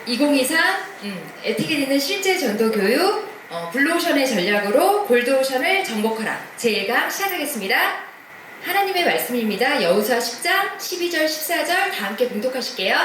2024 에티켓 실제 전도 교육 블루오션의 전략으로 골드오션을 정복하라 제1강 시작하겠습니다. 하나님의 말씀입니다. 여호수아 10장 12절 14절 다 함께 봉독하실게요.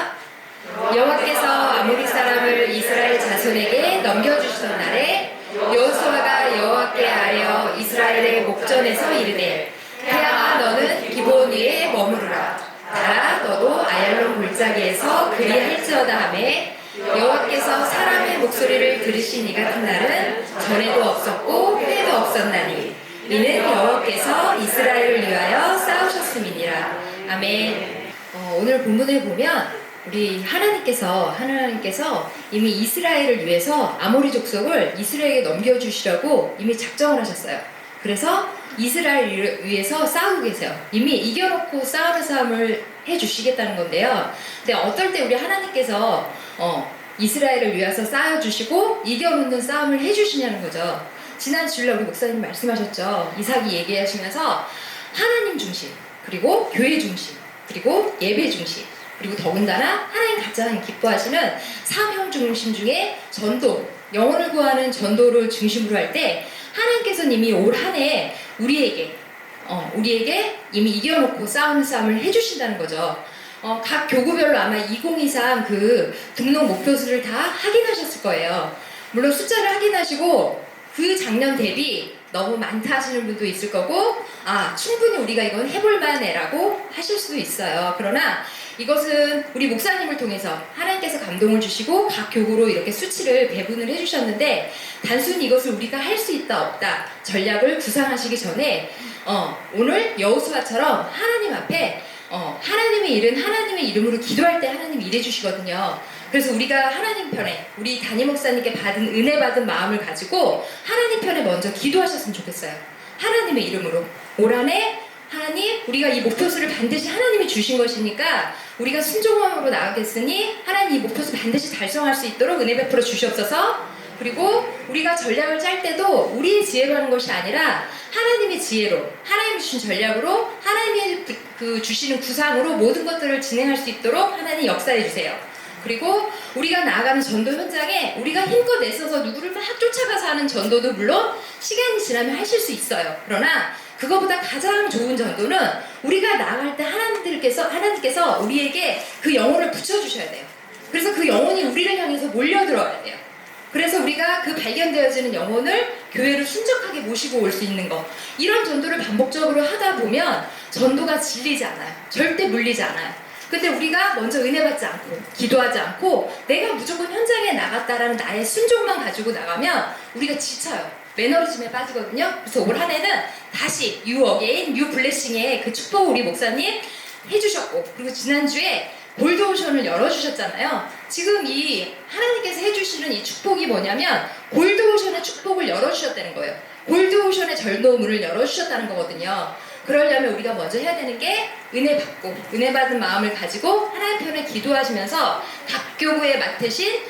여호와께서 아모리 사람을 이스라엘 자손에게 넘겨주시던 날에 여호수아가 여호와께 아뢰어 이스라엘의 목전에서 이르되 태양아 너는 기브온 위에 머무르라. 달아 너도 아얄론 골짜기에서 그리할지어다 하매 여호와께서 사람의 목소리를 들으신 이 같은 날은 전에도 없었고 후에도 없었나니 이는 여호와께서 이스라엘을 위하여 싸우셨음이니라. 아멘. 오늘 본문을 보면 우리 하나님께서 이미 이스라엘을 위해서 아모리 족속을 이스라엘에게 넘겨주시려고 이미 작정을 하셨어요. 그래서 이스라엘을 위해서 싸우고 계세요. 이미 이겨놓고 싸우는 싸움을 해주시겠다는 건데요. 근데 어떨 때 우리 하나님께서 이스라엘을 위해서 싸워주시고 이겨놓는 싸움을 해주시냐는 거죠. 지난 주일날 우리 목사님 말씀하셨죠. 이삭이 얘기하시면서 하나님 중심, 그리고 교회 중심, 그리고 예배 중심, 그리고 더군다나 하나님 가장 기뻐하시는 사명 중심 중에 전도, 영혼을 구하는 전도를 중심으로 할 때 하나님께서는 이미 올 한 해 우리에게 이미 이겨놓고 싸우는 싸움을 해주신다는 거죠. 각 교구별로 아마 2023 그 등록 목표수를 다 확인하셨을 거예요. 물론 숫자를 확인하시고 그 작년 대비 너무 많다 하시는 분도 있을 거고 충분히 우리가 이건 해볼 만해라고 하실 수도 있어요. 그러나 이것은 우리 목사님을 통해서 하나님께서 감동을 주시고 각 교구로 이렇게 수치를 배분을 해주셨는데 단순히 이것을 우리가 할 수 있다 없다 전략을 구상하시기 전에 오늘 여호수아처럼 하나님 앞에 하나님의 일은 하나님의 이름으로 기도할 때 하나님이 일해주시거든요. 그래서 우리가 하나님 편에 우리 담임 목사님께 받은 은혜 받은 마음을 가지고 하나님 편에 먼저 기도하셨으면 좋겠어요. 하나님의 이름으로 올 한 해 하나님 우리가 이 목표수를 반드시 하나님이 주신 것이니까 우리가 순종함으로 나아가겠으니 하나님 이 목표수 반드시 달성할 수 있도록 은혜 베풀어 주시옵소서. 그리고 우리가 전략을 짤 때도 우리의 지혜로 하는 것이 아니라 하나님의 지혜로 하나님이 주신 전략으로 하나님이 주시는 구상으로 모든 것들을 진행할 수 있도록 하나님 역사해 주세요. 그리고 우리가 나아가는 전도 현장에 우리가 힘껏 애써서 누구를 막 쫓아가서 하는 전도도 물론 시간이 지나면 하실 수 있어요. 그러나 그거보다 가장 좋은 전도는 우리가 나아갈 때 하나님께서 우리에게 그 영혼을 붙여주셔야 돼요. 그래서 그 영혼이 우리를 향해서 몰려들어야 돼요. 그래서 우리가 그 발견되어지는 영혼을 교회로 순적하게 모시고 올 수 있는 거, 이런 전도를 반복적으로 하다 보면 전도가 질리지 않아요. 절대 물리지 않아요. 근데 우리가 먼저 은혜 받지 않고 기도하지 않고 내가 무조건 현장에 나갔다라는 나의 순종만 가지고 나가면 우리가 지쳐요. 매너리즘에 빠지거든요. 그래서 올 한 해는 다시 You Again, You Blessing의 그 축복을 우리 목사님 해주셨고, 그리고 지난주에 골드오션을 열어주셨잖아요. 지금 이 하나님께서 해주시는 이 축복이 뭐냐면 골드오션의 축복을 열어주셨다는 거예요. 골드오션의 절도문을 열어주셨다는 거거든요. 그러려면 우리가 먼저 해야 되는 게 은혜 받고 은혜 받은 마음을 가지고 하나님 편에 기도하시면서 각 교구에 맡으신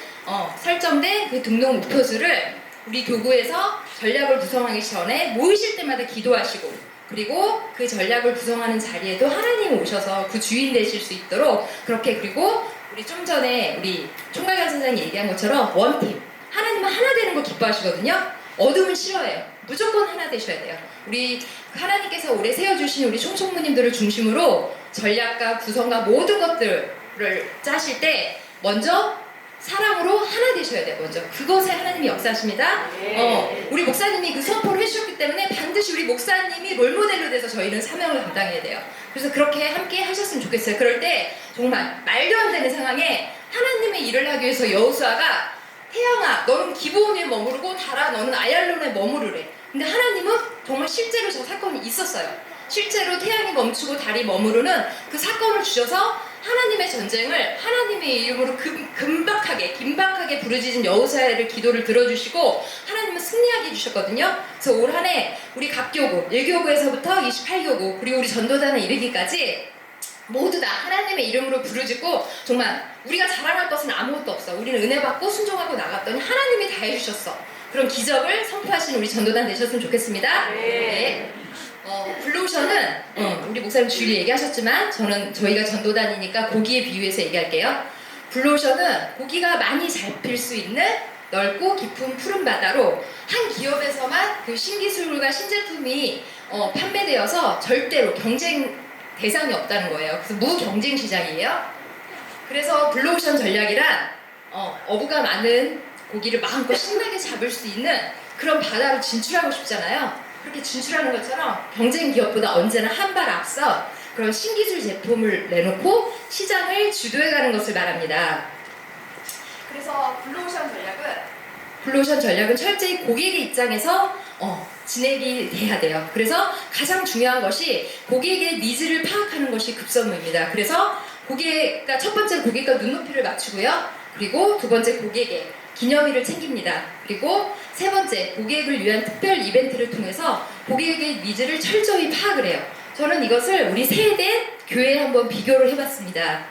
설정된 그 등록 목표수를 우리 교구에서 전략을 구성하기 전에 모이실 때마다 기도하시고, 그리고 그 전략을 구성하는 자리에도 하나님이 오셔서 그 주인 되실 수 있도록 그렇게, 그리고 우리 좀 전에 우리 총괄간사장이 얘기한 것처럼 원팀, 하나님은 하나 되는 걸 기뻐하시거든요. 어둠은 싫어해요. 무조건 하나 되셔야 돼요. 우리 하나님께서 올해 세워주신 우리 총총무님들을 중심으로 전략과 구성과 모든 것들을 짜실 때 먼저 사랑으로 하나 되셔야 돼요. 먼저 그것에 하나님이 역사하십니다. 우리 목사님이 그 선포를 해주셨기 때문에 반드시 우리 목사님이 롤모델로 돼서 저희는 사명을 감당해야 돼요. 그래서 그렇게 함께 하셨으면 좋겠어요. 그럴 때 정말 말도 안 되는 상황에 하나님의 일을 하기 위해서 여호수아가 태양아 너는 기브온 위에 머무르고 달아 너는 아얄론에 머무르래. 근데 하나님은 정말 실제로 저 사건이 있었어요. 실제로 태양이 멈추고 달이 머무르는 그 사건을 주셔서 하나님의 전쟁을 하나님의 이름으로 긴박하게 부르짖은 여호수아의 기도를 들어주시고 하나님은 승리하게 해주셨거든요. 그래서 올 한 해 우리 각교구 1교구에서부터 28교구 그리고 우리 전도단에 이르기까지 모두 다 하나님의 이름으로 부르짖고, 정말 우리가 자랑할 것은 아무것도 없어. 우리는 은혜 받고 순종하고 나갔더니 하나님이 다 해주셨어. 그런 기적을 선포하시는 우리 전도단 되셨으면 좋겠습니다. 네. 블루오션은 우리 목사님 주일에 얘기하셨지만 저희가 전도단이니까 고기에 비유해서 얘기할게요. 블루오션은 고기가 많이 잡힐 수 있는 넓고 깊은 푸른 바다로 한 기업에서만 그 신기술과 신제품이 판매되어서 절대로 경쟁 대상이 없다는 거예요. 그래서 무경쟁 시장이에요. 그래서 블루오션 전략이란 어부가 많은 고기를 마음껏 신나게 잡을 수 있는 그런 바다로 진출하고 싶잖아요. 그렇게 진출하는 것처럼 경쟁 기업보다 언제나 한 발 앞서 그런 신기술 제품을 내놓고 시장을 주도해가는 것을 말합니다. 그래서 블루오션 전략은 철저히 고객의 입장에서 진행이 돼야 돼요. 그래서 가장 중요한 것이 고객의 니즈를 파악하는 것이 급선무입니다. 그래서 첫 번째 고객과 눈높이를 맞추고요. 그리고 두 번째 고객의 기념일을 챙깁니다. 그리고 세 번째 고객을 위한 특별 이벤트를 통해서 고객의 니즈를 철저히 파악을 해요. 저는 이것을 우리 세해된 교회에 한번 비교를 해봤습니다.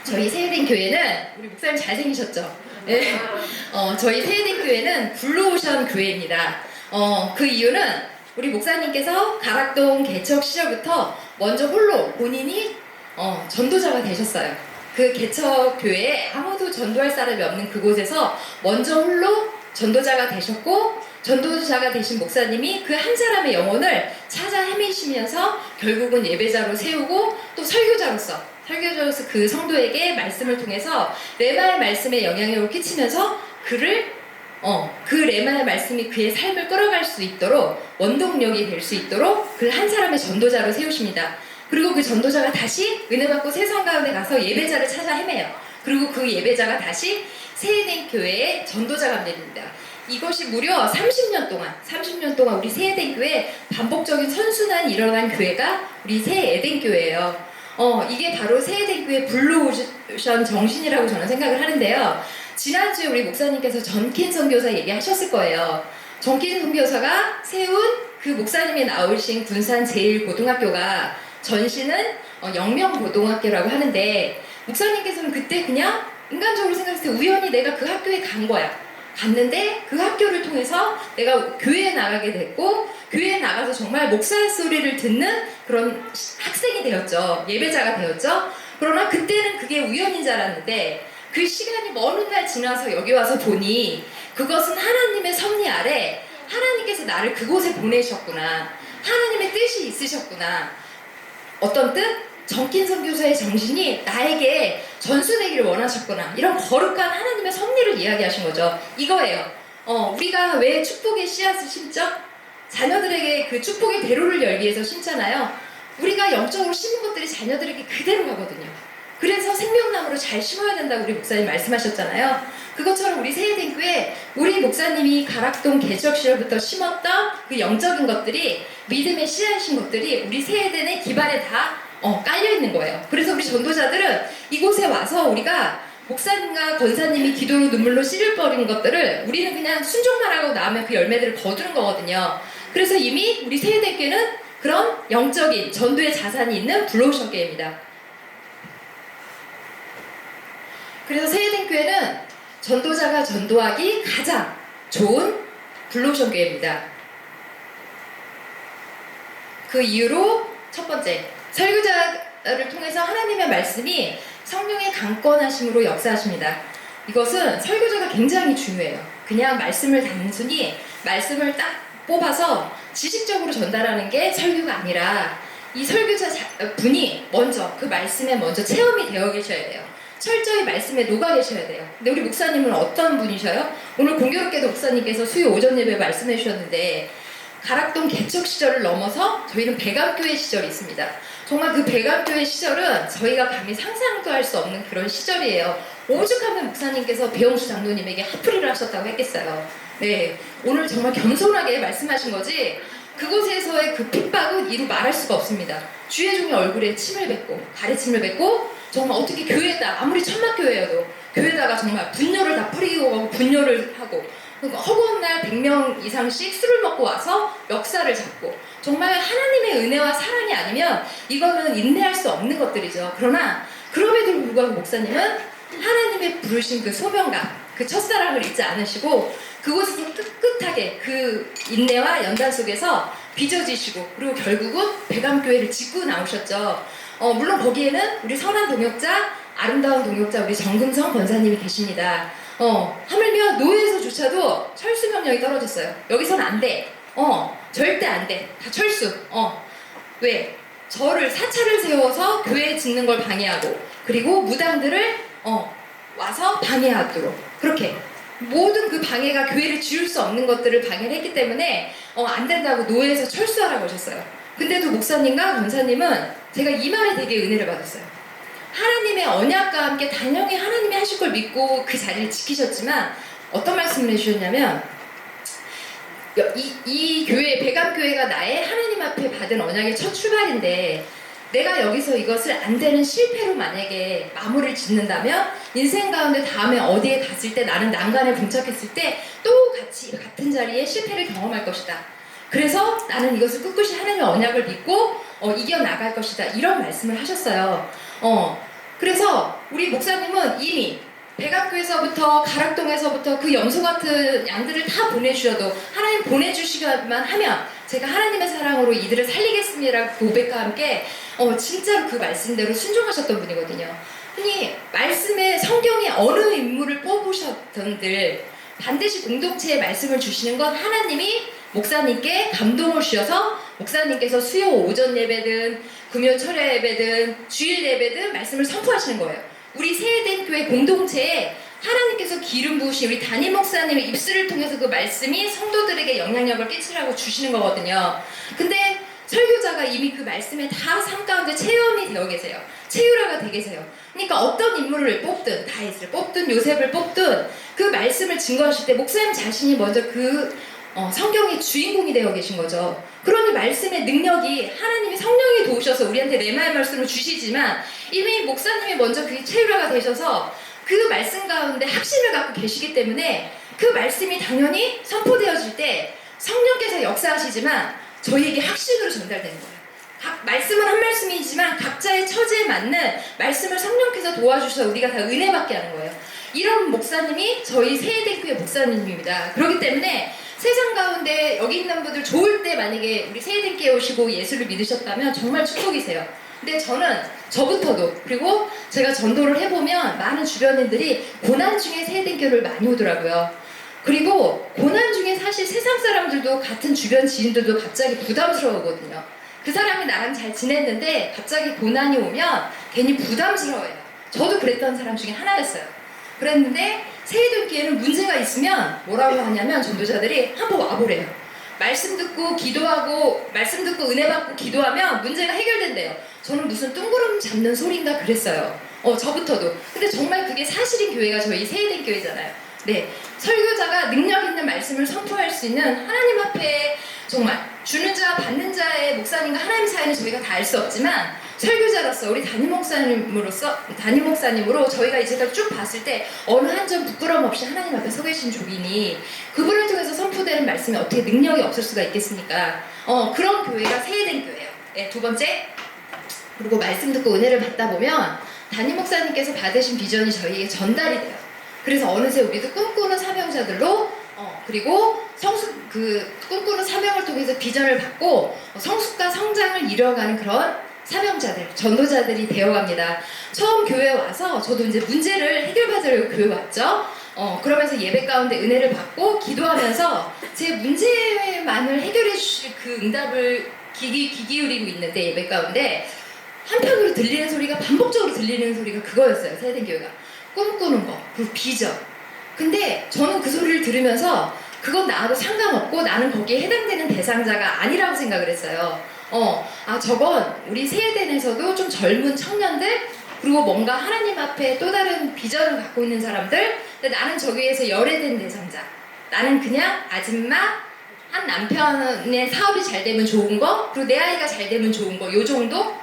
저희 세해된 교회는 우리 목사님 잘생기셨죠? 네. 저희 세해된 교회는 블루오션 교회입니다. 그 이유는 우리 목사님께서 가락동 개척 시절부터 먼저 홀로 본인이 전도자가 되셨어요. 그 개척 교회에 아무도 전도할 사람이 없는 그곳에서 먼저 홀로 전도자가 되셨고, 전도자가 되신 목사님이 그 한 사람의 영혼을 찾아 헤매시면서 결국은 예배자로 세우고 또 설교자로서 그 성도에게 말씀을 통해서 레마의 말씀에 영향력을 끼치면서 그 레마의 말씀이 그의 삶을 끌어갈 수 있도록 원동력이 될 수 있도록 그 한 사람의 전도자로 세우십니다. 그리고 그 전도자가 다시 은혜 받고 세상 가운데 가서 예배자를 찾아 헤매요. 그리고 그 예배자가 다시 세해된 교회의 전도자가 됩니다. 이것이 무려 30년 동안 우리 세해된 교회에 반복적인 선순환이 일어난 교회가 우리 세에덴 교회예요. 이게 바로 세해된 교회 블루오션 정신이라고 저는 생각을 하는데요. 지난주에 우리 목사님께서 전킨 선교사 얘기하셨을 거예요. 전킨 선교사가 세운 그 목사님이 나오신 군산 제1고등학교가 전시는 영명고등학교라고 하는데, 목사님께서는 그때 그냥 인간적으로 생각했을 때 우연히 내가 그 학교에 간 거야. 갔는데 그 학교를 통해서 내가 교회에 나가게 됐고, 교회에 나가서 정말 목사의 소리를 듣는 그런 학생이 되었죠. 예배자가 되었죠. 그러나 그때는 그게 우연인 줄 알았는데, 그 시간이 먼 훗날 지나서 여기 와서 보니 그것은 하나님의 섭리 아래 하나님께서 나를 그곳에 보내셨구나, 하나님의 뜻이 있으셨구나. 어떤 뜻? 정킨 선교사의 정신이 나에게 전수되기를 원하셨구나, 이런 거룩한 하나님의 섭리를 이야기하신 거죠. 이거예요. 우리가 왜 축복의 씨앗을 심죠? 자녀들에게 그 축복의 대로를 열기 위해서 심잖아요. 우리가 영적으로 심은 것들이 자녀들에게 그대로 가거든요. 그래서 생명나무로 잘 심어야 된다고 우리 목사님 말씀하셨잖아요. 그것처럼 우리 세해된 교회, 우리 목사님이 가락동 개척 시절부터 심었던 그 영적인 것들이, 믿음의 씨앗인 것들이 우리 세해된의 기반에 다 깔려있는 거예요. 그래서 우리 전도자들은 이곳에 와서 우리가 목사님과 권사님이 기도로 눈물로 씨를 버린 것들을 우리는 그냥 순종만 하고 나면 그 열매들을 거두는 거거든요. 그래서 이미 우리 세해된 교회는 그런 영적인 전도의 자산이 있는 블루오션 교회입니다. 그래서 세해된 교회는 전도자가 전도하기 가장 좋은 블루오션 교회입니다. 그 이유로 첫 번째, 설교자를 통해서 하나님의 말씀이 성령의 강권하심으로 역사하십니다. 이것은 설교자가 굉장히 중요해요. 그냥 단순히 말씀을 딱 뽑아서 지식적으로 전달하는 게 설교가 아니라, 이 설교자 분이 먼저 그 말씀에 먼저 체험이 되어 계셔야 돼요. 철저히 말씀에 녹아 계셔야 돼요. 근데 우리 목사님은 어떤 분이셔요? 오늘 공교롭게도 목사님께서 수요 오전 예배 말씀해 주셨는데, 가락동 개척 시절을 넘어서 저희는 배감교회 시절이 있습니다. 정말 그 배감교회 시절은 저희가 감히 상상도 할 수 없는 그런 시절이에요. 오죽하면 목사님께서 배영수 장로님에게 하프리를 하셨다고 했겠어요. 네, 오늘 정말 겸손하게 말씀하신 거지, 그곳에서의 그 핍박은 이루 말할 수가 없습니다. 주의 종의 얼굴에 침을 뱉고 가래침을 뱉고, 정말 어떻게 교회에다, 아무리 천막교회여도 교회에다가 정말 분뇨를 다 뿌리고 가고 분뇨를 하고, 그러니까 허구한 날 100명 이상씩 술을 먹고 와서 멱살을 잡고, 정말 하나님의 은혜와 사랑이 아니면 이거는 인내할 수 없는 것들이죠. 그러나 그럼에도 불구하고 목사님은 하나님의 부르신 그 소명감, 그 첫사랑을 잊지 않으시고 그곳에서 꿋꿋하게 그 인내와 연단 속에서 빚어지시고, 그리고 결국은 배감교회를 짓고 나오셨죠. 물론 거기에는 우리 선한 동역자 아름다운 동역자 우리 정금성 권사님이 계십니다. 하물며 노예에서조차도 철수 명령이 떨어졌어요. 여기선 안 돼. 절대 안 돼. 다 철수. 왜? 저를 사찰을 세워서 교회 짓는 걸 방해하고, 그리고 무당들을 와서 방해하도록, 그렇게 모든 그 방해가 교회를 지을 수 없는 것들을 방해를 했기 때문에 안 된다고 노예에서 철수하라고 하셨어요. 근데도 목사님과 권사님은 제가 이 말에 되게 은혜를 받았어요. 하나님의 언약과 함께 당연히 하나님이 하실 걸 믿고 그 자리를 지키셨지만, 어떤 말씀을 해주셨냐면, 이 교회, 배감교회가 나의 하나님 앞에 받은 언약의 첫 출발인데, 내가 여기서 이것을 안 되는 실패로 만약에 마무리를 짓는다면 인생 가운데 다음에 어디에 갔을 때, 나는 난간에 봉착했을 때 또 같은 자리에 실패를 경험할 것이다. 그래서 나는 이것을 꿋꿋이 하나님의 언약을 믿고 이겨나갈 것이다. 이런 말씀을 하셨어요. 그래서 우리 목사님은 이미 백악교에서부터 가락동에서부터 그 염소 같은 양들을 다 보내주셔도 하나님 보내주시기만 하면 제가 하나님의 사랑으로 이들을 살리겠습니다라고 고백과 함께 진짜로 그 말씀대로 순종하셨던 분이거든요. 흔히 말씀에 성경에 어느 인물을 뽑으셨던들 반드시 공동체에 말씀을 주시는 건 하나님이 목사님께 감동을 주셔서 목사님께서 수요 오전 예배든 금요 철야 예배든 주일 예배든 말씀을 선포하시는 거예요. 우리 세해된 교회 공동체에 하나님께서 기름 부으신 우리 담임 목사님의 입술을 통해서 그 말씀이 성도들에게 영향력을 끼치라고 주시는 거거든요. 근데 설교자가 이미 그 말씀에 다 삶 가운데 체험이 되어 계세요. 체유라가 되어 계세요. 그러니까 어떤 인물을 뽑든, 다윗을 뽑든 요셉을 뽑든 그 말씀을 증거하실 때 목사님 자신이 먼저 그 성경의 주인공이 되어 계신 거죠. 그러니 말씀의 능력이 하나님이 성령이 도우셔서 우리한테 레마의 말씀을 주시지만 이미 목사님이 먼저 그게 체유라가 되셔서 그 말씀 가운데 확신을 갖고 계시기 때문에 그 말씀이 당연히 선포되어질 때 성령께서 역사하시지만 저희에게 확신으로 전달되는 거예요. 말씀은 한 말씀이지만 각자의 처지에 맞는 말씀을 성령께서 도와주셔서 우리가 다 은혜받게 하는 거예요. 이런 목사님이 저희 세해된 교회 목사님입니다. 그렇기 때문에 세상 가운데 여기 있는 분들 좋을 때 만약에 우리 세해된 교회 오시고 예수를 믿으셨다면 정말 축복이세요. 근데 저는 저부터도, 그리고 제가 전도를 해보면 많은 주변인들이 고난 중에 세해된 교회를 많이 오더라고요. 그리고 고난 중에 사실 세상 사람들도 같은 주변 지인들도 갑자기 부담스러우거든요. 그 사람이 나랑 잘 지냈는데 갑자기 고난이 오면 괜히 부담스러워요. 저도 그랬던 사람 중에 하나였어요. 그랬는데 세해된 교회는 문제가 있으면 뭐라고 하냐면 전도자들이 한번 와보래요. 말씀 듣고 기도하고 말씀 듣고 은혜 받고 기도하면 문제가 해결된대요. 저는 무슨 뜬구름 잡는 소린가 그랬어요. 저부터도. 근데 정말 그게 사실인 교회가 저희 세해된 교회잖아요. 네, 설교자가 능력 있는 말씀을 선포할 수 있는 하나님 앞에 정말 주는 자 받는 자의 목사님과 하나님 사이는 저희가 다 알 수 없지만 설교자로서 우리 담임 목사님으로 저희가 이제까지 쭉 봤을 때 어느 한 점 부끄러움 없이 하나님 앞에 서 계신 종이니 그분을 통해서 선포되는 말씀에 어떻게 능력이 없을 수가 있겠습니까? 그런 교회가 세해된 교회예요. 네, 두 번째, 그리고 말씀 듣고 은혜를 받다 보면 담임 목사님께서 받으신 비전이 저희에게 전달이 돼요. 그래서 어느새 우리도 꿈꾸는 사명자들로 그리고 꿈꾸는 사명을 통해서 비전을 받고 성숙과 성장을 이뤄가는 그런 사명자들, 전도자들이 되어갑니다. 처음 교회에 와서 저도 이제 문제를 해결받으려고 교회 왔죠. 그러면서 예배 가운데 은혜를 받고 기도하면서 제 문제만을 해결해 주실 그 응답을 귀 기울이고 있는데 예배 가운데 한편으로 들리는 소리가 반복적으로 들리는 소리가 그거였어요. 세해된 교회가 꿈꾸는 거, 그리고 비전. 근데 저는 그 소리를 들으면서 그건 나하고 상관없고 나는 거기에 해당되는 대상자가 아니라고 생각을 했어요. 저건 우리 세해된에서도 좀 젊은 청년들, 그리고 뭔가 하나님 앞에 또 다른 비전을 갖고 있는 사람들, 근데 나는 저기에서 열애된 대상자. 나는 그냥 아줌마, 한 남편의 사업이 잘 되면 좋은 거, 그리고 내 아이가 잘 되면 좋은 거, 요 정도?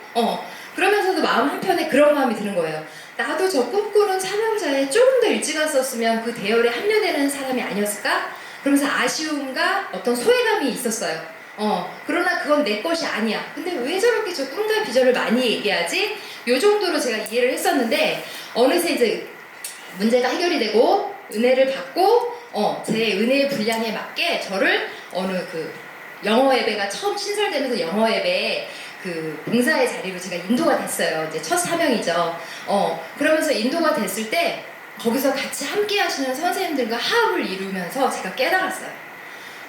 그러면서도 마음 한편에 그런 마음이 드는 거예요. 나도 저 꿈꾸는 사명자에 조금 더 일찍 왔었으면 그 대열에 합류되는 사람이 아니었을까? 그러면서 아쉬움과 어떤 소외감이 있었어요. 그러나 그건 내 것이 아니야. 근데 왜 저렇게 저 꿈과 비전을 많이 얘기하지? 요 정도로 제가 이해를 했었는데 어느새 이제 문제가 해결이 되고 은혜를 받고 제 은혜의 분량에 맞게 저를 어느 그 영어 예배가 처음 신설되면서 영어 예배에 그 봉사의 자리로 제가 인도가 됐어요. 이제 첫 사명이죠. 그러면서 인도가 됐을 때 거기서 같이 함께 하시는 선생님들과 화합을 이루면서 제가 깨달았어요.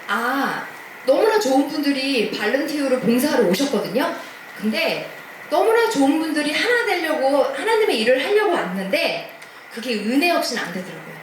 아, 너무나 좋은 분들이 발런티어로 봉사하러 오셨거든요. 근데 너무나 좋은 분들이 하나 되려고 하나님의 일을 하려고 왔는데 그게 은혜 없이는 안 되더라고요.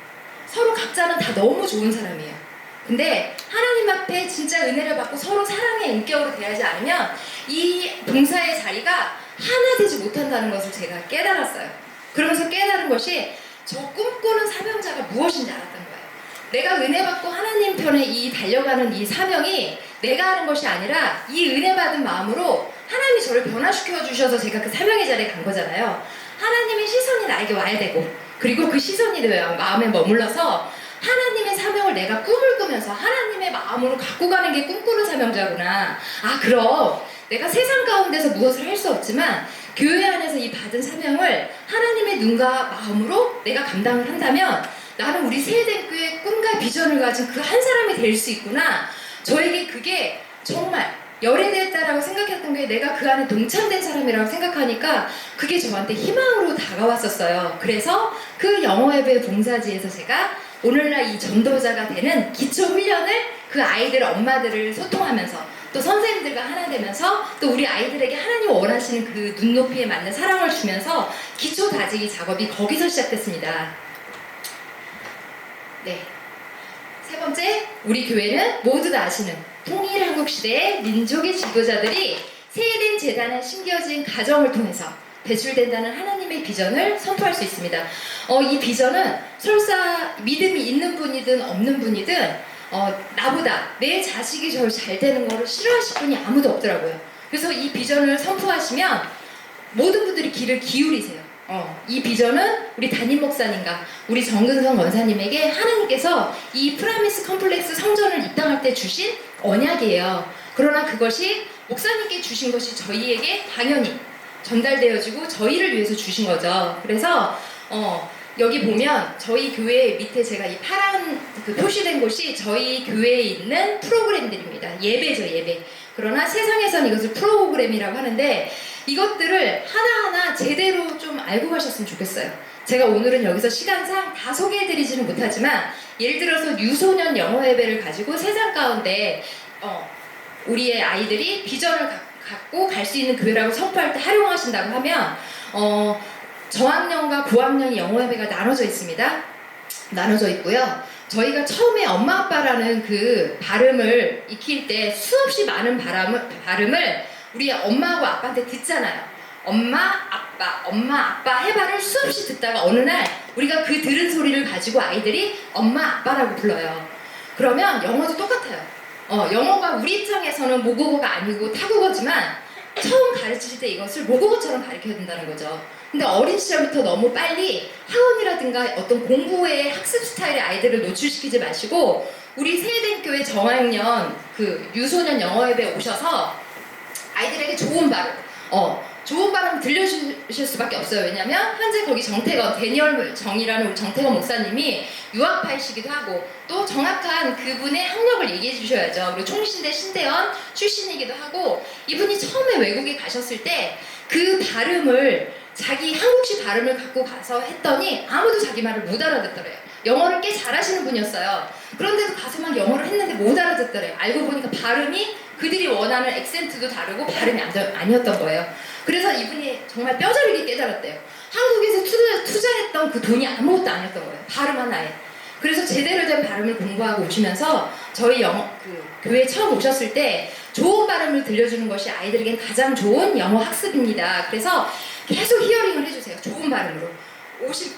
서로 각자는 다 너무 좋은 사람이에요. 근데 하나님 앞에 진짜 은혜를 받고 서로 사랑의 인격으로 대하지 않으면 이 봉사의 자리가 하나 되지 못한다는 것을 제가 깨달았어요. 그러면서 깨달은 것이 저 꿈꾸는 사명자가 무엇인지 알았던 거예요. 내가 은혜 받고 하나님 편에 이 달려가는 이 사명이 내가 하는 것이 아니라 이 은혜 받은 마음으로 하나님이 저를 변화시켜 주셔서 제가 그 사명의 자리에 간 거잖아요. 하나님의 시선이 나에게 와야 되고, 그리고 그 시선이 내 마음에 머물러서 하나님의 사명을 내가 꿈을 꾸면서 하나님의 마음으로 갖고 가는 게 꿈꾸는 사명자구나. 아, 그럼 내가 세상 가운데서 무엇을 할 수 없지만 교회 안에서 이 받은 사명을 하나님의 눈과 마음으로 내가 감당을 한다면 나는 우리 세대교회 꿈과 비전을 가진 그 한 사람이 될 수 있구나. 저에게 그게 정말 열애되었다라고 생각했던 게 내가 그 안에 동참된 사람이라고 생각하니까 그게 저한테 희망으로 다가왔었어요. 그래서 그 영어예배 봉사지에서 제가 오늘날 이 전도자가 되는 기초 훈련을 그 아이들 엄마들을 소통하면서 또 선생님들과 하나 되면서 또 우리 아이들에게 하나님 원하시는 그 눈높이에 맞는 사랑을 주면서 기초 다지기 작업이 거기서 시작됐습니다. 네. 세 번째, 우리 교회는 모두 다 아시는 통일 한국 시대의 민족의 지도자들이 세된 재단에 심겨진 가정을 통해서 배출된다는 하나님의 비전을 선포할 수 있습니다. 이 비전은 설사 믿음이 있는 분이든 없는 분이든 나보다 내 자식이 저 잘 되는 거를 싫어하실 분이 아무도 없더라고요. 그래서 이 비전을 선포하시면 모든 분들이 귀를 기울이세요. 이 비전은 우리 담임 목사님과 우리 정근성 원사님에게 하나님께서 이 프라미스 컴플렉스 성전을 입당할 때 주신 언약이에요. 그러나 그것이 목사님께 주신 것이 저희에게 당연히 전달되어지고 저희를 위해서 주신 거죠. 그래서 여기 보면 저희 교회 밑에 제가 이 파란 그 표시된 곳이 저희 교회에 있는 프로그램들입니다. 예배죠, 예배. 그러나 세상에선 이것을 프로그램이라고 하는데 이것들을 하나하나 제대로 좀 알고 가셨으면 좋겠어요. 제가 오늘은 여기서 시간상 다 소개해드리지는 못하지만 예를 들어서 유소년 영어 예배를 가지고 세상 가운데 우리의 아이들이 비전을 갖고 갈 수 있는 교회라고 선포할 때 활용하신다고 하면 저학년과 고학년이 영어 예배가 나눠져 있습니다. 나눠져 있고요. 저희가 처음에 엄마 아빠라는 그 발음을 익힐 때 수없이 많은 발음을 우리 엄마하고 아빠한테 듣잖아요. 엄마 아빠 해봐를 수없이 듣다가 어느 날 우리가 그 들은 소리를 가지고 아이들이 엄마 아빠라고 불러요. 그러면 영어도 똑같아요. 영어가 우리 입장에서는 모국어가 아니고 타국어지만 처음 가르치실 때 이것을 모국어처럼 가르쳐야 된다는 거죠. 근데 어린 시절부터 너무 빨리 학원이라든가 어떤 공부의 학습 스타일의 아이들을 노출시키지 마시고 우리 세대교회 저학년 그 유소년 영어 예배 오셔서 아이들에게 좋은 발음 들려주실 수밖에 없어요. 왜냐면 현재 거기 정태건 데니얼 정이라는 우리 정태건 목사님이 유학파이시기도 하고 또 정확한 그분의 학력을 얘기해 주셔야죠. 그리고 총신대 신대원 출신이기도 하고 이분이 처음에 외국에 가셨을 때 그 발음을 자기 한국식 발음을 갖고 가서 했더니 아무도 자기 말을 못 알아듣더래요. 영어를 꽤 잘하시는 분이었어요. 그런데도 가서 막 영어를 했는데 못 알아듣더래요. 알고 보니까 발음이 그들이 원하는 액센트도 다르고 발음이 아니었던 거예요. 그래서 이분이 정말 뼈저리게 깨달았대요. 한국에서 투자했던 그 돈이 아무것도 아니었던 거예요. 발음 하나에. 그래서 제대로 된 발음을 공부하고 오시면서 저희 교회에 처음 오셨을 때 좋은 발음을 들려주는 것이 아이들에겐 가장 좋은 영어 학습입니다. 그래서 계속 히어링을 해주세요. 좋은 발음으로.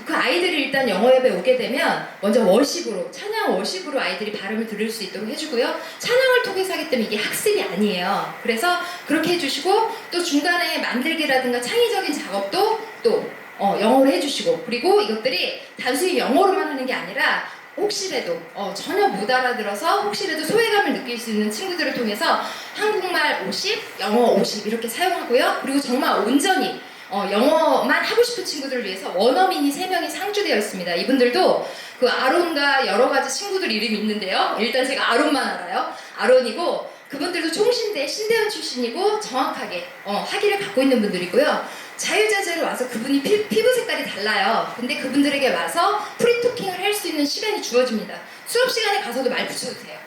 그 아이들이 일단 영어 예배 오게 되면 먼저 워십으로, 찬양 워십으로 아이들이 발음을 들을 수 있도록 해주고요. 찬양을 통해서 하기 때문에 이게 학습이 아니에요. 그래서 그렇게 해주시고 또 중간에 만들기라든가 창의적인 작업도 또 영어로 해주시고 그리고 이것들이 단순히 영어로만 하는 게 아니라 혹시라도 전혀 못 알아들어서 혹시라도 소외감을 느낄 수 있는 친구들을 통해서 한국말 50, 영어 50 이렇게 사용하고요. 그리고 정말 온전히 영어만 하고 싶은 친구들을 위해서 원어민이 3명이 상주되어 있습니다. 이분들도 그 아론과 여러 가지 친구들 이름이 있는데요. 일단 제가 아론만 알아요. 아론이고 그 그분들도 총신대 신대원 출신이고 정확하게 학위를 갖고 있는 분들이고요. 자유자재로 와서 그분이 피부 색깔이 달라요. 근데 그분들에게 와서 프리토킹을 할 수 있는 시간이 주어집니다. 수업 시간에 가서도 말 붙여도 돼요.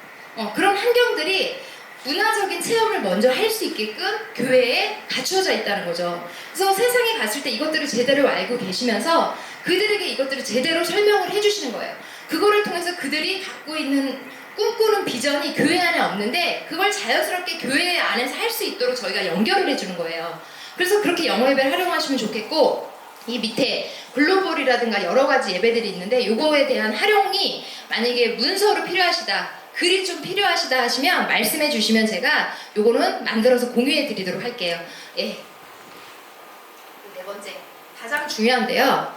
그런 환경들이 문화적인 체험을 먼저 할 수 있게끔 교회에 갖추어져 있다는 거죠. 그래서 세상에 갔을 때 이것들을 제대로 알고 계시면서 그들에게 이것들을 제대로 설명을 해주시는 거예요. 그거를 통해서 그들이 갖고 있는 꿈꾸는 비전이 교회 안에 없는데 그걸 자연스럽게 교회 안에서 할 수 있도록 저희가 연결을 해주는 거예요. 그래서 그렇게 영어 예배를 활용하시면 좋겠고, 이 밑에 글로벌이라든가 여러 가지 예배들이 있는데 요거에 대한 활용이 만약에 문서로 필요하시다, 글이 좀 필요하시다 하시면 말씀해 주시면 제가 요거는 만들어서 공유해 드리도록 할게요. 예. 네 번째, 가장 중요한데요.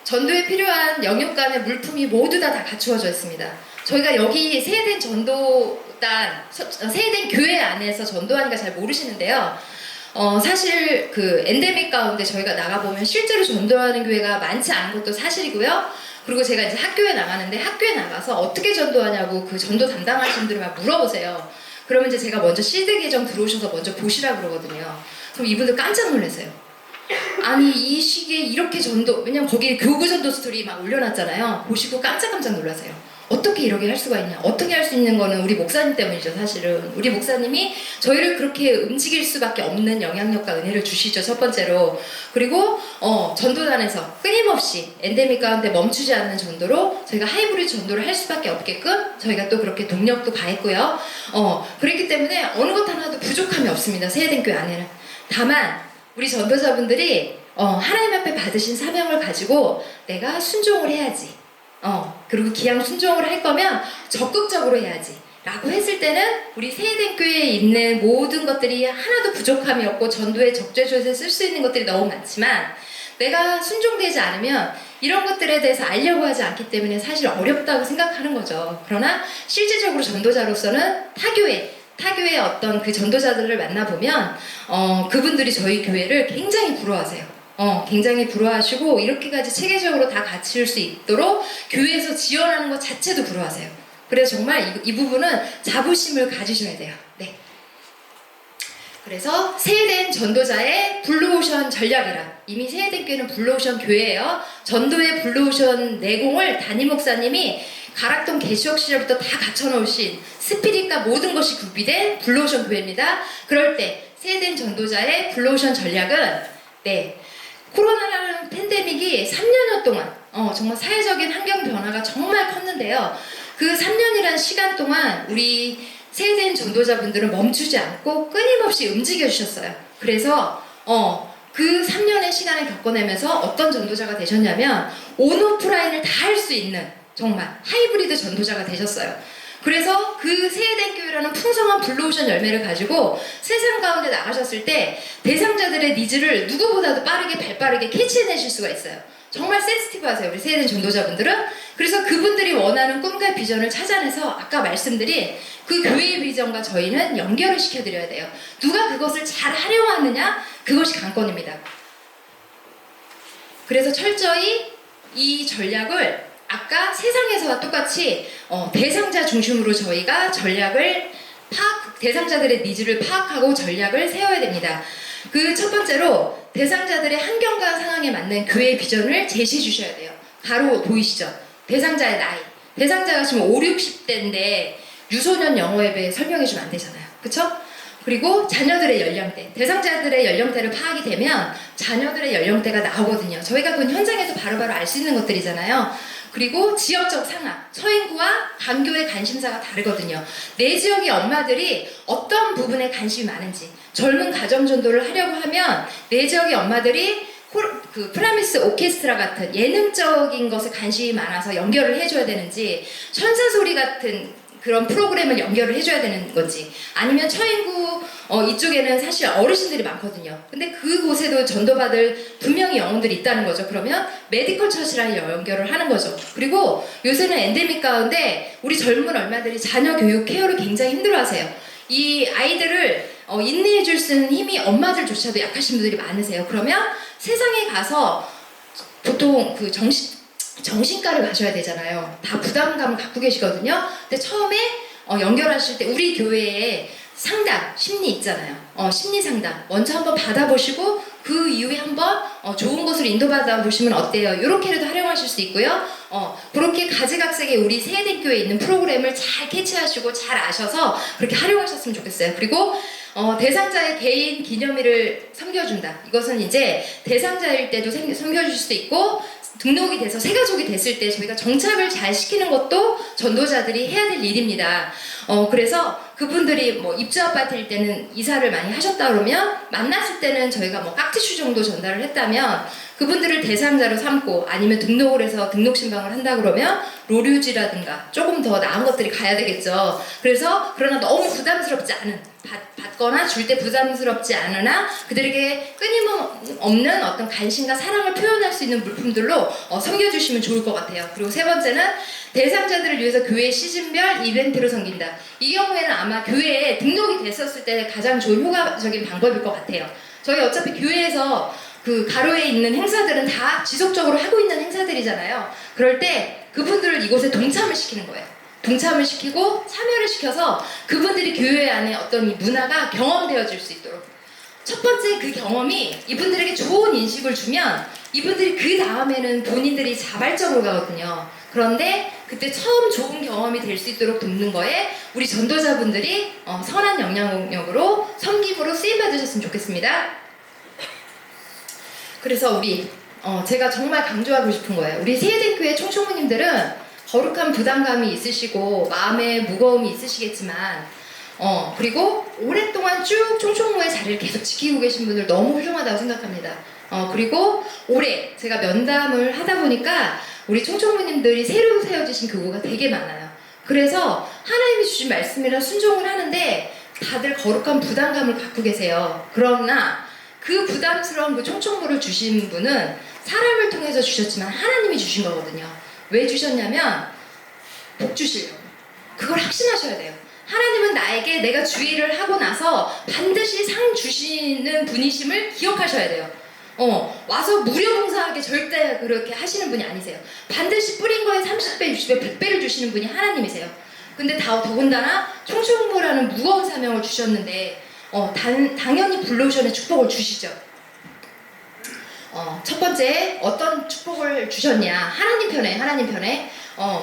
전도에 필요한 영육간의 물품이 모두 다 갖추어져 있습니다. 저희가 여기 세해된 전도단, 세해된 교회 안에서 전도하니까 잘 모르시는데요. 사실 그 엔데믹 가운데 저희가 나가보면 실제로 전도하는 교회가 많지 않은 것도 사실이고요. 그리고 제가 이제 학교에 나가는데 학교에 나가서 어떻게 전도하냐고 그 전도 담당하시는 분들이 막 물어보세요. 그러면 이제 제가 먼저 실드 계정 들어오셔서 먼저 보시라 그러거든요. 그럼 이분들 깜짝 놀라세요. 아니 이 시기에 이렇게 전도, 왜냐면 거기에 교구 전도 스토리 막 올려놨잖아요. 보시고 깜짝깜짝 놀라세요. 어떻게 이렇게 할 수가 있냐, 어떻게 할 수 있는 거는 우리 목사님 때문이죠. 사실은 우리 목사님이 저희를 그렇게 움직일 수밖에 없는 영향력과 은혜를 주시죠. 첫 번째로. 그리고 전도단에서 끊임없이 엔데믹 가운데 멈추지 않는 전도로 저희가 하이브리드 전도를 할 수밖에 없게끔 저희가 또 그렇게 동력도 가했고요. 그렇기 때문에 어느 것 하나도 부족함이 없습니다. 세해된 교회 안에는. 다만 우리 전도자분들이 하나님 앞에 받으신 사명을 가지고 내가 순종을 해야지, 그리고 기양 순종을 할 거면 적극적으로 해야지 라고 했을 때는 우리 세해된 교회에 있는 모든 것들이 하나도 부족함이 없고 전도에 적재적소에 쓸 수 있는 것들이 너무 많지만 내가 순종되지 않으면 이런 것들에 대해서 알려고 하지 않기 때문에 사실 어렵다고 생각하는 거죠. 그러나 실질적으로 전도자로서는 타교의 어떤 그 전도자들을 만나보면 그분들이 저희 교회를 굉장히 부러워하세요. 굉장히 부러워하시고 이렇게까지 체계적으로 다 갖출 수 있도록 교회에서 지원하는 것 자체도 부러워하세요. 그래서 정말 이 부분은 자부심을 가지셔야 돼요. 네. 그래서 세해된 전도자의 블루오션 전략이라, 이미 세해된 교회는 블루오션 교회예요. 전도의 블루오션 내공을 담임 목사님이 가락동 개시역 시절부터 다 갖춰놓으신 스피릿과 모든 것이 구비된 블루오션 교회입니다. 그럴 때 세해된 전도자의 블루오션 전략은 코로나라는 팬데믹이 3년여 동안 정말 사회적인 환경 변화가 정말 컸는데요. 그 3년이라는 시간 동안 우리 세해된 전도자분들은 멈추지 않고 끊임없이 움직여 주셨어요. 그래서 그 3년의 시간을 겪어내면서 어떤 전도자가 되셨냐면 온오프라인을 다 할 수 있는 정말 하이브리드 전도자가 되셨어요. 그래서 그 세해된 교회라는 풍성한 블루오션 열매를 가지고 세상 가운데 나가셨을 때 대상자들의 니즈를 누구보다도 빠르게 발빠르게 캐치해내실 수가 있어요. 정말 센시티브하세요, 우리 세해된 전도자분들은. 그래서 그분들이 원하는 꿈과 비전을 찾아내서 아까 말씀드린 그 교회의 비전과 저희는 연결을 시켜드려야 돼요. 누가 그것을 잘 활용하느냐, 그것이 관건입니다. 그래서 철저히 이 전략을 아까 세상에서와 똑같이 대상자 중심으로 저희가 전략을 대상자들의 니즈를 파악하고 전략을 세워야 됩니다. 그 첫 번째로 대상자들의 환경과 상황에 맞는 교회의 비전을 제시해 주셔야 돼요. 바로 보이시죠? 대상자의 나이. 대상자가 지금 5, 60대인데 유소년 영어 예배 설명해 주면 안 되잖아요. 그쵸? 그리고 자녀들의 연령대, 대상자들의 연령대를 파악이 되면 자녀들의 연령대가 나오거든요. 저희가 그 현장에서 바로바로 알 수 있는 것들이잖아요. 그리고 지역적 상황, 서인구와 강교의 관심사가 다르거든요. 내 지역의 엄마들이 어떤 부분에 관심이 많은지, 젊은 가정전도를 하려고 하면 내 지역의 엄마들이 그 프라미스 오케스트라 같은 예능적인 것에 관심이 많아서 연결을 해줘야 되는지, 천사소리 같은 그런 프로그램을 연결을 해줘야 되는 건지, 아니면 처인구 이쪽에는 사실 어르신들이 많거든요. 근데 그곳에도 전도받을 분명히 영혼들이 있다는 거죠. 그러면 메디컬 처치랑 연결을 하는 거죠. 그리고 요새는 엔데믹 가운데 우리 젊은 얼마들이 자녀 교육 케어를 굉장히 힘들어하세요. 이 아이들을 인내해 줄 수 있는 힘이 엄마들조차도 약하신 분들이 많으세요. 그러면 세상에 가서 보통 그 정신과를 가셔야 되잖아요. 다 부담감을 갖고 계시거든요. 근데 처음에 연결하실 때 우리 교회에 상담, 심리 있잖아요. 심리 상담 먼저 한번 받아보시고 그 이후에 한번 좋은 곳으로 인도받아 보시면 어때요? 이렇게라도 활용하실 수 있고요. 그렇게 가지각색의 우리 세대교회에 있는 프로그램을 잘 캐치하시고 잘 아셔서 그렇게 활용하셨으면 좋겠어요. 그리고 대상자의 개인 기념일을 섬겨준다. 이것은 이제 대상자일 때도 섬겨줄 수도 있고 등록이 돼서 새가족이 됐을 때 저희가 정착을 잘 시키는 것도 전도자들이 해야 될 일입니다. 그래서 그분들이 뭐 입주 아파트일 때는 이사를 많이 하셨다 그러면 만났을 때는 저희가 뭐 깍지슈 정도 전달을 했다면 그분들을 대상자로 삼고 아니면 등록을 해서 등록 신방을 한다 그러면 로류지라든가 조금 더 나은 것들이 가야 되겠죠. 그래서 그러나 너무 부담스럽지 않은 받거나 줄 때 부담스럽지 않으나 그들에게 끊임없는 어떤 관심과 사랑을 표현할 수 있는 물품들로 섬겨주시면 좋을 것 같아요. 그리고 세 번째는 대상자들을 위해서 교회 시즌별 이벤트로 섬긴다. 이 경우에는 아마 교회에 등록이 됐었을 때 가장 좋은 효과적인 방법일 것 같아요. 저희 어차피 교회에서 그 가로에 있는 행사들은 다 지속적으로 하고 있는 행사들이잖아요. 그럴 때 그분들을 이곳에 동참을 시키는 거예요. 동참을 시키고 참여를 시켜서 그분들이 교회 안에 어떤 이 문화가 경험되어질 수 있도록 첫 번째 그 경험이 이분들에게 좋은 인식을 주면 이분들이 그 다음에는 본인들이 자발적으로 가거든요. 그런데 그때 처음 좋은 경험이 될 수 있도록 돕는 거에 우리 전도자분들이 선한 영향력으로 섬김으로 쓰임받으셨으면 좋겠습니다. 그래서 우리 제가 정말 강조하고 싶은 거예요. 우리 세대교회 총총무님들은 거룩한 부담감이 있으시고 마음에 무거움이 있으시겠지만 그리고 오랫동안 쭉 총총무의 자리를 계속 지키고 계신 분들 너무 훌륭하다고 생각합니다. 그리고 올해 제가 면담을 하다 보니까 우리 총총무님들이 새로 세워지신 교구가 되게 많아요. 그래서 하나님이 주신 말씀이라 순종을 하는데 다들 거룩한 부담감을 갖고 계세요. 그러나 그 부담스러운 그 총총무를 주신 분은 사람을 통해서 주셨지만 하나님이 주신 거거든요. 왜 주셨냐면 복 주시려고. 그걸 확신하셔야 돼요. 하나님은 나에게 내가 주의를 하고 나서 반드시 상 주시는 분이심을 기억하셔야 돼요. 와서 무료 봉사하게 절대 그렇게 하시는 분이 아니세요. 반드시 뿌린 거에 30배, 60배, 100배를 주시는 분이 하나님이세요. 근데 더군다나 총총무라는 무거운 사명을 주셨는데 당연히 블루오션의 축복을 주시죠. 첫 번째 어떤 축복을 주셨냐? 하나님 편에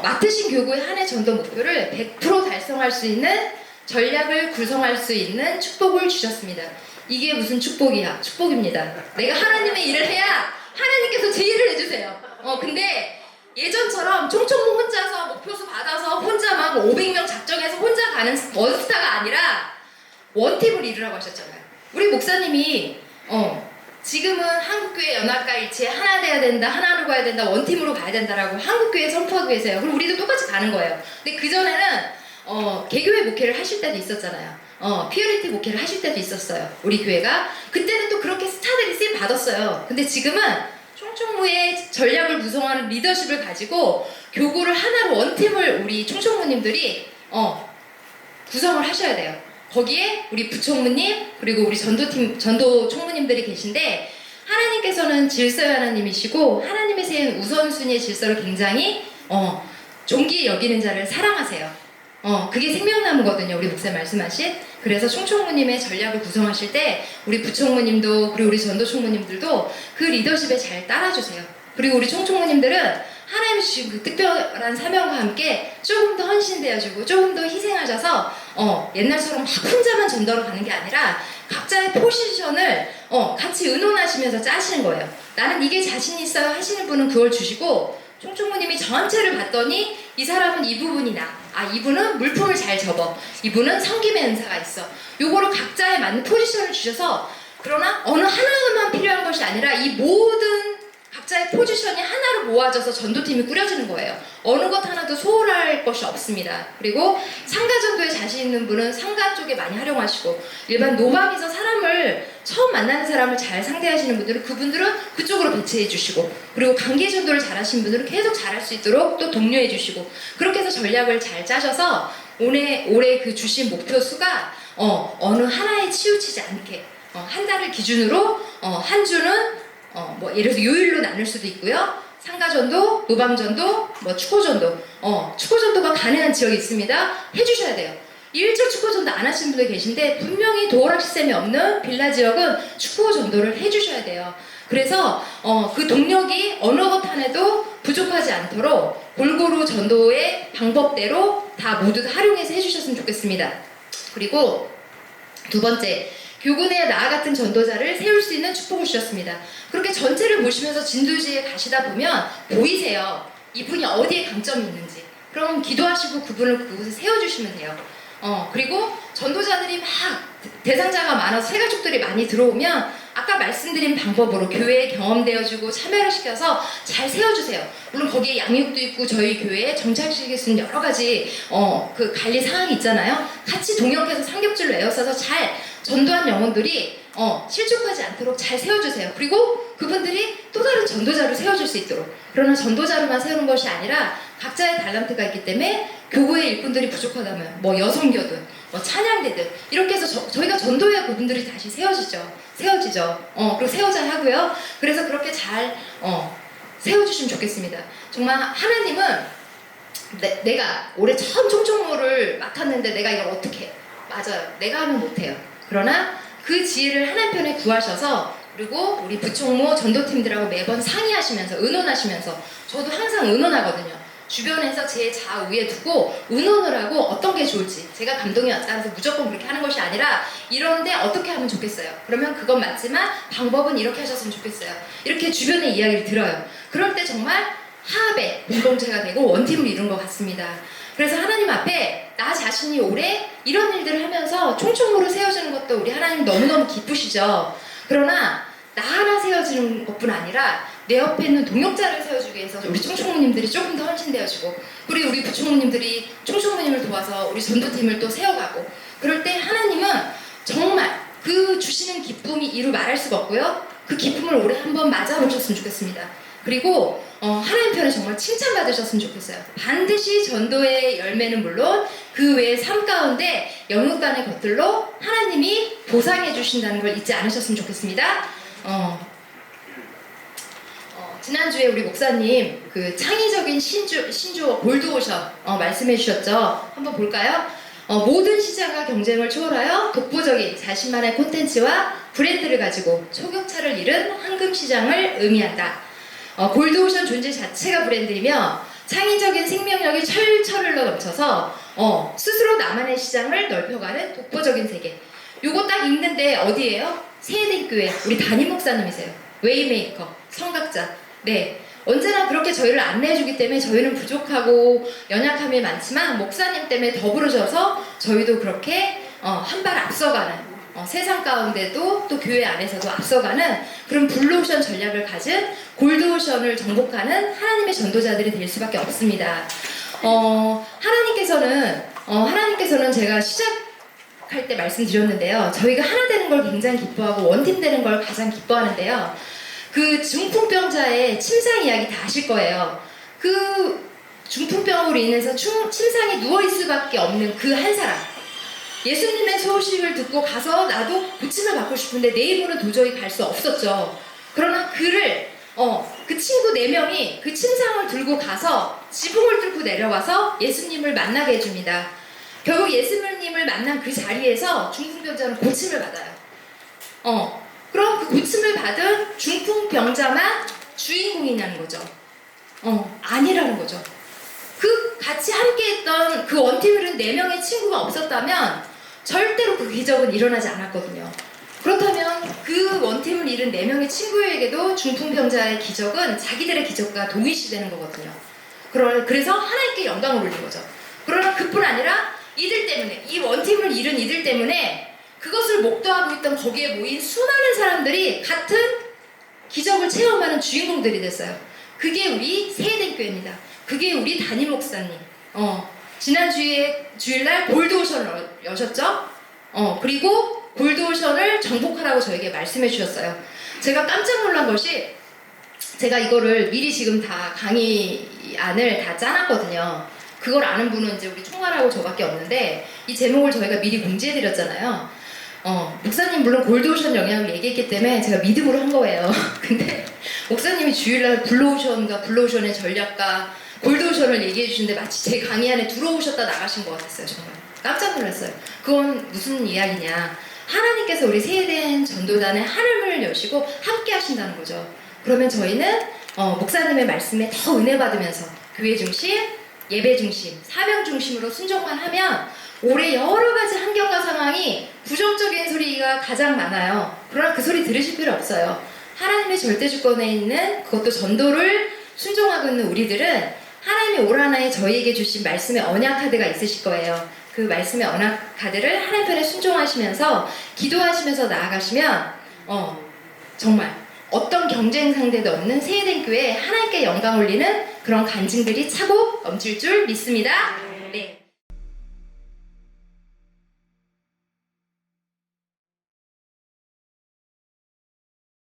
맡으신 교구의 한 해 전도 목표를 100% 달성할 수 있는 전략을 구성할 수 있는 축복을 주셨습니다. 이게 무슨 축복이야? 축복입니다. 내가 하나님의 일을 해야 하나님께서 제 일을 해주세요. 근데 예전처럼 총총무 혼자서 목표수 받아서 혼자 막 500명 작정해서 혼자 가는 원스타가 아니라 원팀을 이루라고 하셨잖아요. 우리 목사님이 지금은 한국교회 연합가일치에 하나 돼야 된다, 하나로 가야 된다, 원팀으로 가야 된다라고 한국교회 선포하고 계세요. 그럼 우리도 똑같이 가는 거예요. 근데 그전에는 개교회 목회를 하실 때도 있었잖아요. 피어리티 목회를 하실 때도 있었어요. 우리 교회가. 그때는 또 그렇게 스타들이 쓰임 받았어요. 근데 지금은 총총무의 전략을 구성하는 리더십을 가지고 교구를 하나로 원팀을 우리 총총무님들이 구성을 하셔야 돼요. 거기에 우리 부총무님 그리고 우리 전도 총무님들이 계신데 하나님께서는 질서의 하나님이시고 하나님의 세운 우선순위의 질서를 굉장히 존귀히 여기는 자를 사랑하세요. 그게 생명나무거든요. 우리 목사님 말씀하신. 그래서 총총무님의 전략을 구성하실 때 우리 부총무님도 그리고 우리 전도 총무님들도 그 리더십에 잘 따라주세요. 그리고 우리 총총무님들은 하나님 주신 그 특별한 사명과 함께 조금 더 헌신되어지고 조금 더 희생하셔서 옛날처럼 막 혼자만 전도로 가는 게 아니라 각자의 포지션을 같이 의논하시면서 짜시는 거예요. 나는 이게 자신 있어요 하시는 분은 그걸 주시고 총총무님이 전체를 봤더니 이 사람은 이 부분이 이분은 물품을 잘 접어, 이분은 섬김의 은사가 있어. 요거를 각자에 맞는 포지션을 주셔서 그러나 어느 하나만 필요한 것이 아니라 이 모든 각자의 포지션이 하나로 모아져서 전도팀이 꾸려지는 거예요. 어느 것 하나도 소홀할 것이 없습니다. 그리고 상가전도에 자신 있는 분은 상가 쪽에 많이 활용하시고 일반 노방에서 처음 만나는 사람을 잘 상대하시는 분들은 그분들은 그쪽으로 배치해 주시고 그리고 관계전도를 잘하시는 분들은 계속 잘할 수 있도록 또 독려해 주시고 그렇게 해서 전략을 잘 짜셔서 올해 그 주신 목표 수가 어느 하나에 치우치지 않게 한 달을 기준으로 한 주는 예를 들어서 요일로 나눌 수도 있고요. 상가전도, 노방전도, 뭐 축호전도, 축호전도가 가능한 지역이 있습니다. 해주셔야 돼요. 일절 축호전도 안 하시는 분들 계신데 분명히 도어락 시스템이 없는 빌라 지역은 축호전도를 해주셔야 돼요. 그래서 그 동력이 어느 것 하나도 부족하지 않도록 골고루 전도의 방법대로 다 모두 활용해서 해주셨으면 좋겠습니다. 그리고 두 번째, 교군에 나와 같은 전도자를 세울 수 있는 축복을 주셨습니다. 그렇게 전체를 보시면서 진도지에 가시다 보면 보이세요. 이분이 어디에 강점이 있는지. 그럼 기도하시고 그분을 그곳에 세워주시면 돼요. 그리고 전도자들이 막 대상자가 많아서 새가족들이 많이 들어오면 아까 말씀드린 방법으로 교회에 경험되어주고 참여를 시켜서 잘 세워주세요. 물론 거기에 양육도 있고 저희 교회에 정착시킬 수 있는 여러 가지 그 관리 사항이 있잖아요. 같이 동역해서 삼겹줄로 에워싸서 잘 전도한 영혼들이 실족하지 않도록 잘 세워주세요. 그리고 그분들이 또 다른 전도자를 세워줄 수 있도록. 그러나 전도자로만 세우는 것이 아니라 각자의 달란트가 있기 때문에 교구의 일꾼들이 부족하다면 뭐 여성교든 뭐 찬양대든 이렇게 해서 저희가 전도해야 그분들이 다시 세워지죠. 그리고 세워져야 하고요. 그래서 그렇게 잘 세워주시면 좋겠습니다. 정말 하나님은 내가 올해 처음 총총무를 맡았는데 내가 이걸 어떻게 해? 맞아요. 내가 하면 못해요. 그러나 그 지혜를 하나님 편에 구하셔서 그리고 우리 부총무 전도팀들하고 매번 상의하시면서 의논하시면서 저도 항상 의논하거든요. 주변에서 제 좌우에 두고 의논을 하고 어떤 게 좋을지 제가 감동이 왔다 해서 무조건 그렇게 하는 것이 아니라 이런데 어떻게 하면 좋겠어요. 그러면 그건 맞지만 방법은 이렇게 하셨으면 좋겠어요. 이렇게 주변의 이야기를 들어요. 그럴 때 정말 화합의 공동체가 되고 원팀을 이룬 것 같습니다. 그래서 하나님 앞에 나 자신이 올해 이런 일들을 하면서 총총으로 세워지는 것도 우리 하나님 너무너무 기쁘시죠. 그러나 나 하나 세워지는 것뿐 아니라 내 옆에 있는 동역자를 세워주기 위해서 우리 총총무님들이 조금 더 헌신되어지고 그리고 우리 부총무님들이 총총무님을 도와서 우리 전도팀을 또 세워가고 그럴 때 하나님은 정말 그 주시는 기쁨이 이루 말할 수가 없고요. 그 기쁨을 올해 한번 맞아보셨으면 좋겠습니다. 그리고 하나님 편에 정말 칭찬받으셨으면 좋겠어요. 반드시 전도의 열매는 물론 그 외의 삶 가운데 영육간의 것들로 하나님이 보상해 주신다는 걸 잊지 않으셨으면 좋겠습니다. 지난주에 우리 목사님 그 창의적인 신조어 골드오션 말씀해 주셨죠. 한번 볼까요? 모든 시장과 경쟁을 초월하여 독보적인 자신만의 콘텐츠와 브랜드를 가지고 초격차를 이룬 황금 시장을 의미한다. 골드오션 존재 자체가 브랜드이며 창의적인 생명력이 철철 흘러 넘쳐서 스스로 나만의 시장을 넓혀가는 독보적인 세계. 요거 딱 읽는데 어디예요? 세해den교회 우리 담임 목사님이세요. 웨이메이커, 성각자. 네, 언제나 그렇게 저희를 안내해주기 때문에 저희는 부족하고 연약함이 많지만 목사님 때문에 더불어져서 저희도 그렇게 한 발 앞서가는 세상 가운데도 또 교회 안에서도 앞서가는 그런 블루오션 전략을 가진 골드오션을 정복하는 하나님의 전도자들이 될 수밖에 없습니다. 하나님께서는 제가 시작할 때 말씀드렸는데요. 저희가 하나 되는 걸 굉장히 기뻐하고 원팀 되는 걸 가장 기뻐하는데요. 그 중풍병자의 침상 이야기 다 아실 거예요. 그 중풍병으로 인해서 침상에 누워있을 수밖에 없는 그 한 사람. 예수님의 소식을 듣고 가서 나도 고침을 받고 싶은데 내 힘으로는 도저히 갈 수 없었죠. 그러나 그 친구 4명이 그 침상을 들고 가서 지붕을 뚫고 내려와서 예수님을 만나게 해줍니다. 결국 예수님을 만난 그 자리에서 중풍병자는 고침을 받아요. 그럼 그 고침을 받은 중풍병자만 주인공이냐는 거죠. 아니라는 거죠. 그 같이 함께했던 그 원팀을 이룬 4명의 친구가 없었다면 절대로 그 기적은 일어나지 않았거든요. 그렇다면 그 원팀을 이룬 4명의 친구에게도 중풍병자의 기적은 자기들의 기적과 동일시되는 거거든요. 그래서 하나님께 영광을 올린 거죠. 그러나 그뿐 아니라 이들 때문에, 이 원팀을 이룬 이들 때문에 그것을 목도하고 있던 거기에 모인 수많은 사람들이 같은 기적을 체험하는 주인공들이 됐어요. 그게 우리 세해den교회입니다. 그게 우리 담임 목사님. 지난 주일날 골드오션을 여셨죠? 그리고 골드오션을 정복하라고 저에게 말씀해 주셨어요. 제가 깜짝 놀란 것이 제가 이거를 미리 지금 다 강의안을 다 짜놨거든요. 그걸 아는 분은 이제 우리 총괄하고 저밖에 없는데 이 제목을 저희가 미리 공지해 드렸잖아요. 목사님 물론 골드오션 영향을 얘기했기 때문에 제가 믿음으로 한 거예요. 근데 목사님이 주일날 블루오션과 블루오션의 전략과 골드오션을 얘기해 주시는데 마치 제 강의 안에 들어오셨다 나가신 것 같았어요. 정말 깜짝 놀랐어요. 그건 무슨 이야기냐? 하나님께서 우리 세대된 전도단의 하늘문을 여시고 함께 하신다는 거죠. 그러면 저희는 목사님의 말씀에 더 은혜 받으면서 교회 중심, 예배 중심, 사명 중심으로 순종만 하면 올해 여러 가지 환경과 상황이 부정적인 소리가 가장 많아요. 그러나 그 소리 들으실 필요 없어요. 하나님의 절대 주권에 있는 그것도 전도를 순종하고 있는 우리들은 하나님이 올 한해 저희에게 주신 말씀의 언약 카드가 있으실 거예요. 그 말씀의 언약 카드를 하나님 편에 순종하시면서 기도하시면서 나아가시면 정말 어떤 경쟁 상대도 없는 세대된 교회에 하나님께 영광 올리는 그런 간증들이 차고 넘칠 줄 믿습니다. 네.